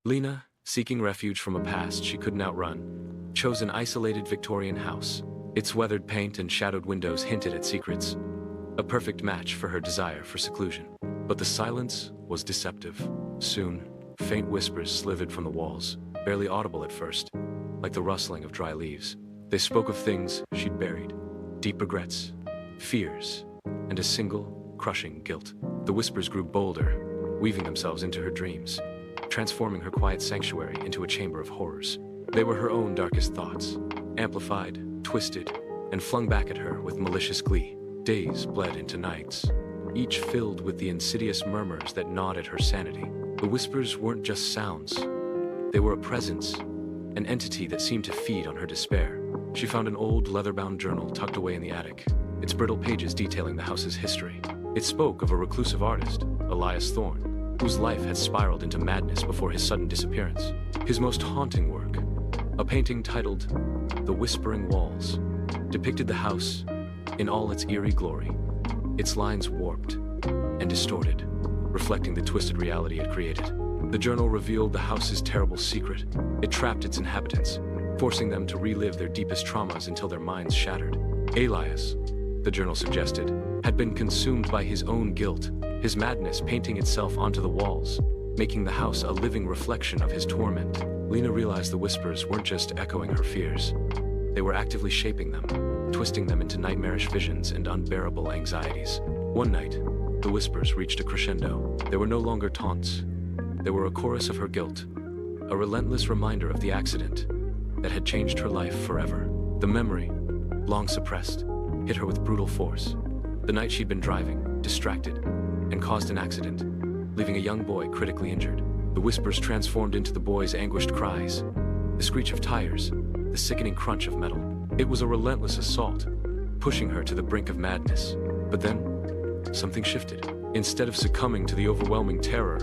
Lena, seeking refuge from a past she couldn't outrun, chose an isolated Victorian house. Its weathered paint and shadowed windows hinted at secrets, a perfect match for her desire for seclusion. But the silence was deceptive. Soon, faint whispers slithered from the walls, barely audible at first, like the rustling of dry leaves. They spoke of things she'd buried, deep regrets, fears, and a single, crushing guilt. The whispers grew bolder, weaving themselves into her dreams, transforming her quiet sanctuary into a chamber of horrors. They were her own darkest thoughts, amplified, twisted, and flung back at her with malicious glee. Days bled into nights, each filled with the insidious murmurs that gnawed at her sanity. The whispers weren't just sounds. They were a presence, an entity that seemed to feed on her despair. She found an old leather-bound journal tucked away in the attic, its brittle pages detailing the house's history. It spoke of a reclusive artist, Elias Thorne, whose life had spiraled into madness before his sudden disappearance. His most haunting work, a painting titled The Whispering Walls, depicted the house in all its eerie glory, its lines warped and distorted, reflecting the twisted reality it created. The journal revealed the house's terrible secret. It trapped its inhabitants, forcing them to relive their deepest traumas until their minds shattered. Elias, the journal suggested, had been consumed by his own guilt, his madness painting itself onto the walls, making the house a living reflection of his torment. Lena realized the whispers weren't just echoing her fears. They were actively shaping them, twisting them into nightmarish visions and unbearable anxieties. One night, the whispers reached a crescendo. They were no longer taunts. They were a chorus of her guilt, a relentless reminder of the accident that had changed her life forever. The memory, long suppressed, hit her with brutal force. The night she'd been driving, distracted, and caused an accident, leaving a young boy critically injured. The whispers transformed into the boy's anguished cries, the screech of tires, the sickening crunch of metal. It was a relentless assault, pushing her to the brink of madness. But then, something shifted. Instead of succumbing to the overwhelming terror,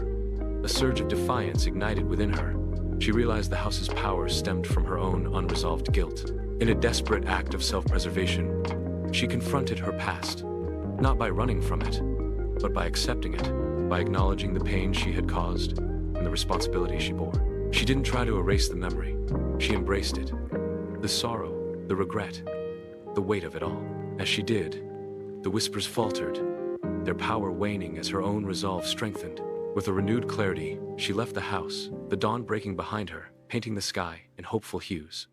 a surge of defiance ignited within her. She realized the house's power stemmed from her own unresolved guilt. In a desperate act of self-preservation, she confronted her past, not by running from it, but by accepting it, by acknowledging the pain she had caused and the responsibility she bore. She didn't try to erase the memory. She embraced it. The sorrow, the regret, the weight of it all. As she did, the whispers faltered, their power waning as her own resolve strengthened. With a renewed clarity, she left the house, the dawn breaking behind her, painting the sky in hopeful hues.